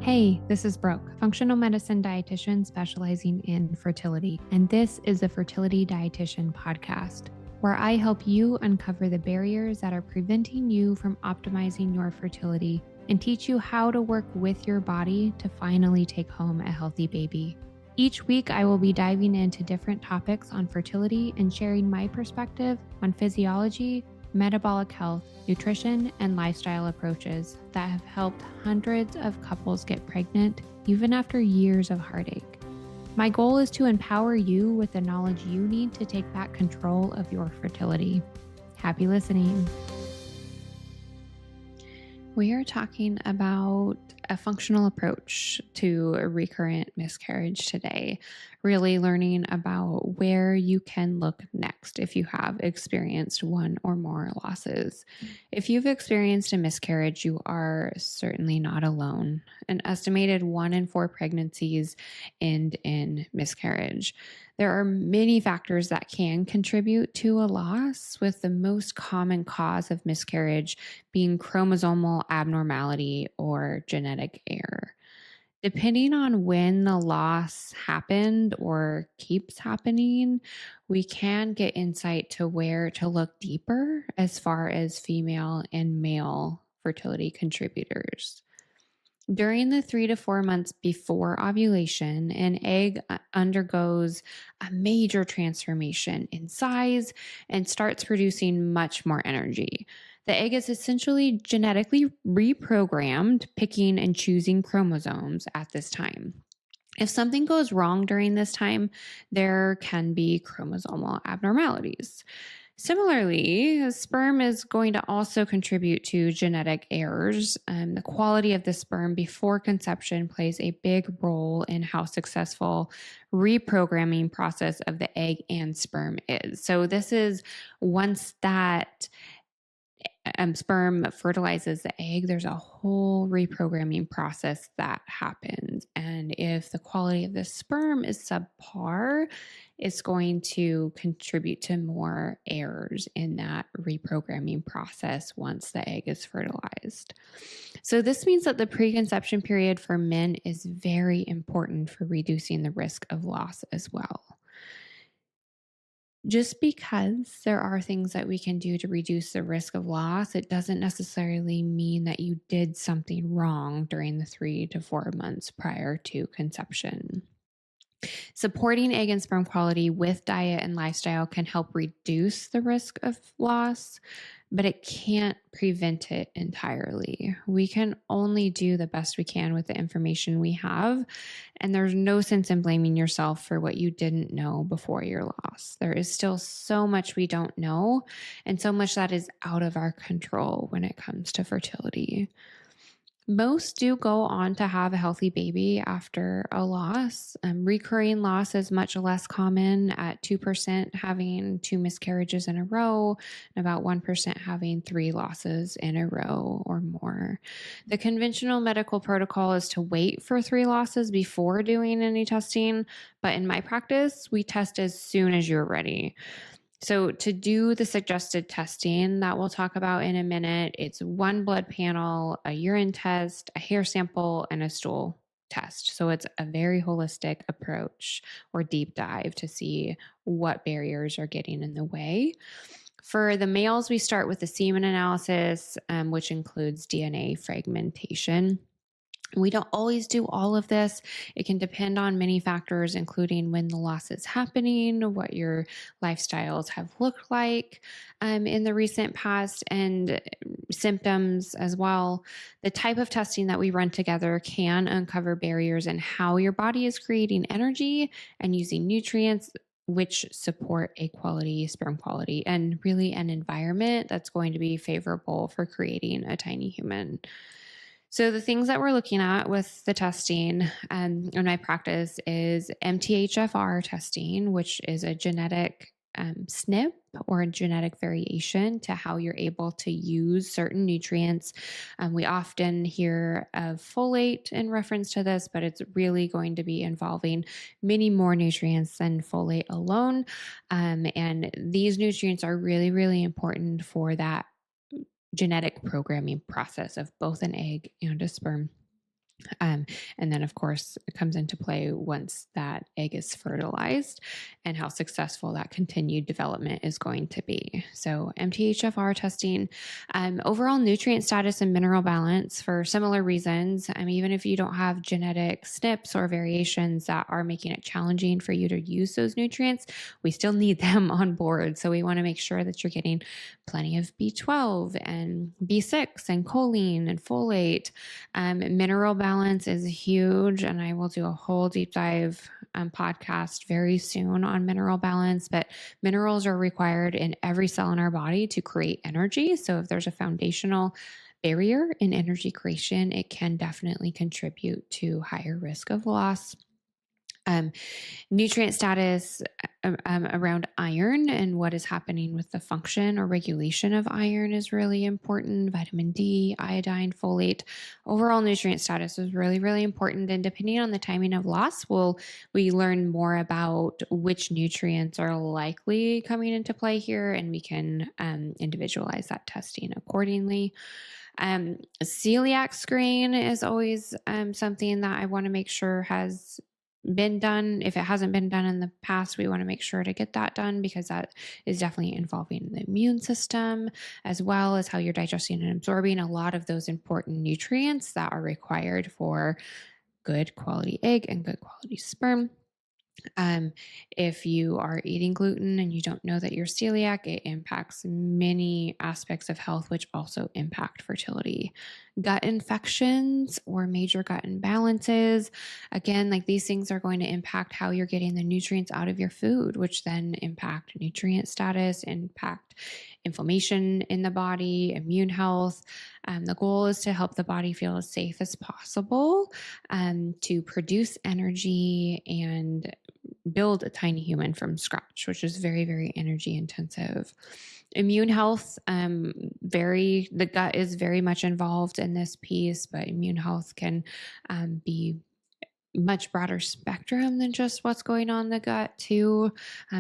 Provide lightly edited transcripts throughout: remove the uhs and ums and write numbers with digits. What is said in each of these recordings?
Hey, this is Brooke, functional medicine dietitian specializing in fertility, and this is the Fertility Dietitian podcast, where I help you uncover the barriers that are preventing you from optimizing your fertility and teach you how to work with your body to finally take home a healthy baby. Each week, I will be diving into different topics on fertility and sharing my perspective on physiology, metabolic health, nutrition, and lifestyle approaches that have helped hundreds of couples get pregnant even after years of heartache. My goal is to empower you with the knowledge you need to take back control of your fertility. Happy listening. We are talking about a functional approach to a recurrent miscarriage today, really learning about where you can look next if you have experienced one or more losses. If you've experienced a miscarriage, you are certainly not alone. An estimated 1 in 4 pregnancies end in miscarriage. There are many factors that can contribute to a loss, with the most common cause of miscarriage being chromosomal abnormality or genetic error. Depending on when the loss happened or keeps happening, we can get insight to where to look deeper as far as female and male fertility contributors. During the 3 to 4 months before ovulation, an egg undergoes a major transformation in size and starts producing much more energy. The egg is essentially genetically reprogrammed, picking and choosing chromosomes at this time. If something goes wrong during this time, there can be chromosomal abnormalities. Similarly, sperm is going to also contribute to genetic errors. The quality of the sperm before conception plays a big role in how successful reprogramming process of the egg and sperm is. So this is once that sperm fertilizes the egg, there's a whole reprogramming process that happens. And if the quality of the sperm is subpar, it's going to contribute to more errors in that reprogramming process once the egg is fertilized. So, this means that the preconception period for men is very important for reducing the risk of loss as well. Just because there are things that we can do to reduce the risk of loss, it doesn't necessarily mean that you did something wrong during the 3 to 4 months prior to conception. Supporting egg and sperm quality with diet and lifestyle can help reduce the risk of loss, but it can't prevent it entirely. We can only do the best we can with the information we have, and there's no sense in blaming yourself for what you didn't know before your loss. There is still so much we don't know, and so much that is out of our control when it comes to fertility. Most do go on to have a healthy baby after a loss. Recurring loss is much less common, at 2% having 2 miscarriages in a row, and about 1% having 3 losses in a row or more. The conventional medical protocol is to wait for 3 losses before doing any testing, but in my practice, we test as soon as you're ready. So, to do the suggested testing that we'll talk about in a minute, it's 1 blood panel, a urine test, a hair sample, and a stool test. So, it's a very holistic approach or deep dive to see what barriers are getting in the way. For the males, we start with the semen analysis, which includes DNA fragmentation. We don't always do all of this. It can depend on many factors, including when the loss is happening, what your lifestyles have looked like in the recent past, and symptoms as well. The type of testing that we run together can uncover barriers in how your body is creating energy and using nutrients which support a quality sperm quality and really an environment that's going to be favorable for creating a tiny human. So the things that we're looking at with the testing in my practice is MTHFR testing, which is a genetic SNP or a genetic variation to how you're able to use certain nutrients. We often hear of folate in reference to this, but it's really going to be involving many more nutrients than folate alone. And these nutrients are really, really important for that genetic programming process of both an egg and a sperm. Um, and then, of course, it comes into play once that egg is fertilized and how successful that continued development is going to be. So, MTHFR testing, overall nutrient status and mineral balance for similar reasons. Even if you don't have genetic SNPs or variations that are making it challenging for you to use those nutrients, we still need them on board. So, we want to make sure that you're getting plenty of B12 and B6 and choline and folate. Mineral balance is huge, and I will do a whole deep dive podcast very soon on mineral balance. But minerals are required in every cell in our body to create energy. So if there's a foundational barrier in energy creation, it can definitely contribute to higher risk of loss. Um, Nutrient status around iron and what is happening with the function or regulation of iron is really important. Vitamin D, iodine, folate, overall nutrient status is really, really important. And depending on the timing of loss, we learn more about which nutrients are likely coming into play here, and we can individualize that testing accordingly. Celiac screen is always something that I want to make sure has been done. If it hasn't been done in the past, we want to make sure to get that done because that is definitely involving the immune system as well as how you're digesting and absorbing a lot of those important nutrients that are required for good quality egg and good quality sperm. Um, if you are eating gluten and you don't know that you're celiac, it impacts many aspects of health, which also impact fertility. Gut infections or major gut imbalances, again, like these things are going to impact how you're getting the nutrients out of your food, which then impact nutrient status, impact inflammation in the body, immune health. The goal is to help the body feel as safe as possible, to produce energy and build a tiny human from scratch, which is very, very energy intensive. Immune health, the gut is very much involved in this piece, but immune health can be much broader spectrum than just what's going on in the gut too.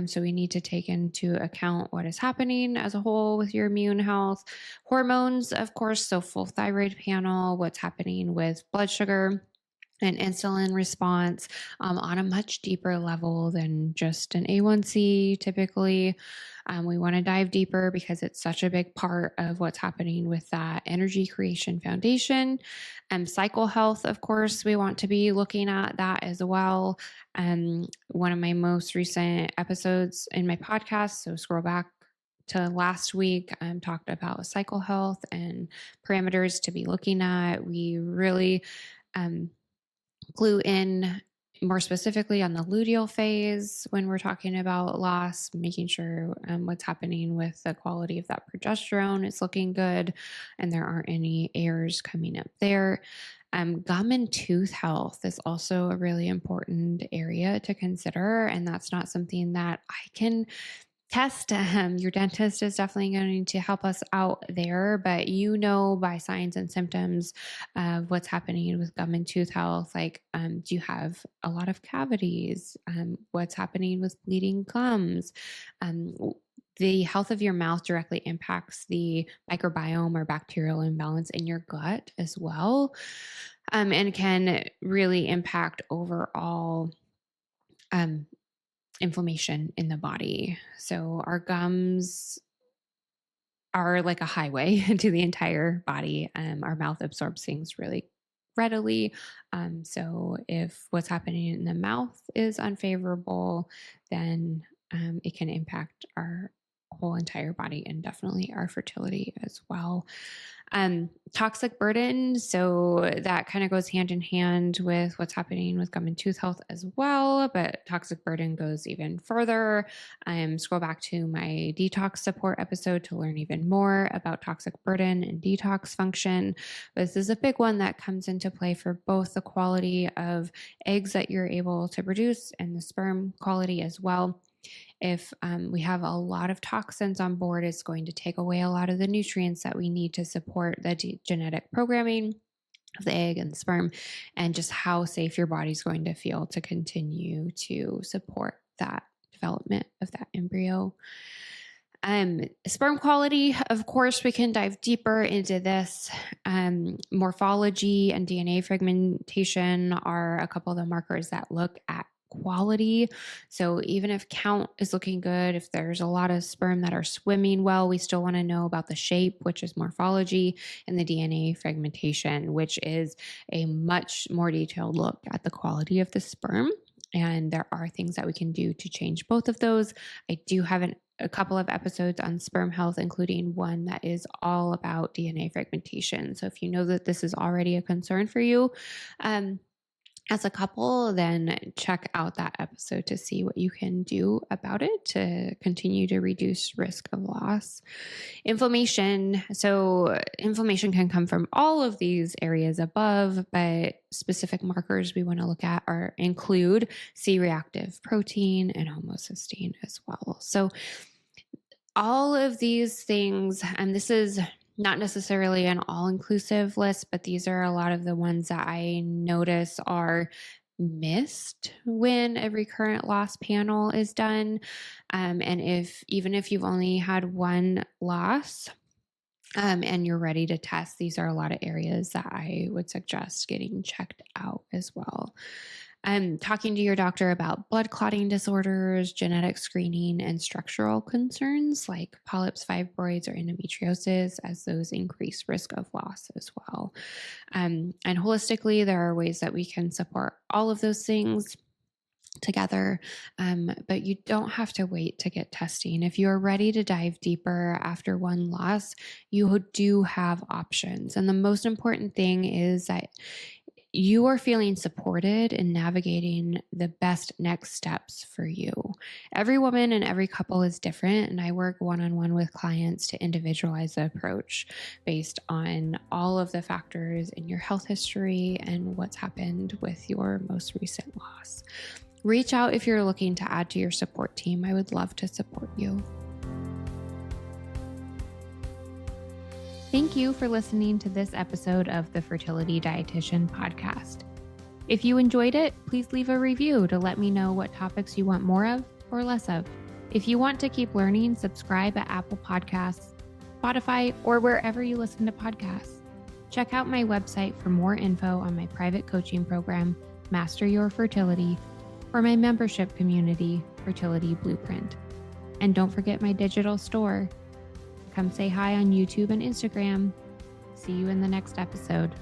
So we need to take into account what is happening as a whole with your immune health. Hormones, of course, so full thyroid panel, what's happening with blood sugar and insulin response on a much deeper level than just an A1C typically. We want to dive deeper because it's such a big part of what's happening with that energy creation foundation. Cycle health, of course, we want to be looking at that as well. One of my most recent episodes in my podcast, so scroll back to last week, talked about cycle health and parameters to be looking at. We really clue in more specifically on the luteal phase when we're talking about loss, making sure what's happening with the quality of that progesterone is looking good and there aren't any errors coming up there. Gum and tooth health is also a really important area to consider, and that's not something that I can test. Your dentist is definitely going to help us out there, but by signs and symptoms of what's happening with gum and tooth health. Like, do you have a lot of cavities? What's happening with bleeding gums? The health of your mouth directly impacts the microbiome or bacterial imbalance in your gut as well, and can really impact overall inflammation in the body. So our gums are like a highway to the entire body. Our mouth absorbs things really readily. So if what's happening in the mouth is unfavorable, then it can impact our whole entire body and definitely our fertility as well. Toxic burden. So that kind of goes hand in hand with what's happening with gum and tooth health as well, but toxic burden goes even further. Scroll back to my detox support episode to learn even more about toxic burden and detox function. This is a big one that comes into play for both the quality of eggs that you're able to produce and the sperm quality as well. If we have a lot of toxins on board, it's going to take away a lot of the nutrients that we need to support the genetic programming of the egg and the sperm, and just how safe your body's going to feel to continue to support that development of that embryo. Sperm quality, of course, we can dive deeper into this. Morphology and DNA fragmentation are a couple of the markers that look at quality. So even if count is looking good, if there's a lot of sperm that are swimming well, we still want to know about the shape, which is morphology, and the DNA fragmentation, which is a much more detailed look at the quality of the sperm. And there are things that we can do to change both of those. I do have a couple of episodes on sperm health, including one that is all about DNA fragmentation. So if you know that this is already a concern for you, as a couple, then check out that episode to see what you can do about it to continue to reduce risk of loss. Inflammation. So inflammation can come from all of these areas above, but specific markers we want to look at include C-reactive protein and homocysteine as well. So all of these things, and this is not necessarily an all-inclusive list, but these are a lot of the ones that I notice are missed when a recurrent loss panel is done. And even if you've only had one loss, and you're ready to test, these are a lot of areas that I would suggest getting checked out as well. Talking to your doctor about blood clotting disorders, genetic screening, and structural concerns like polyps, fibroids, or endometriosis, as those increase risk of loss as well. And holistically, there are ways that we can support all of those things together, but you don't have to wait to get testing. If you're ready to dive deeper after one loss, you do have options. And the most important thing is that you are feeling supported in navigating the best next steps for you. Every woman and every couple is different, and I work one-on-one with clients to individualize the approach based on all of the factors in your health history and what's happened with your most recent loss. Reach out if you're looking to add to your support team. I would love to support you. Thank you for listening to this episode of the Fertility Dietitian podcast. If you enjoyed it, please leave a review to let me know what topics you want more of or less of. If you want to keep learning, subscribe at Apple Podcasts, Spotify, or wherever you listen to podcasts. Check out my website for more info on my private coaching program, Master Your Fertility, or my membership community, Fertility Blueprint. And don't forget my digital store. Come say hi on YouTube and Instagram. See you in the next episode.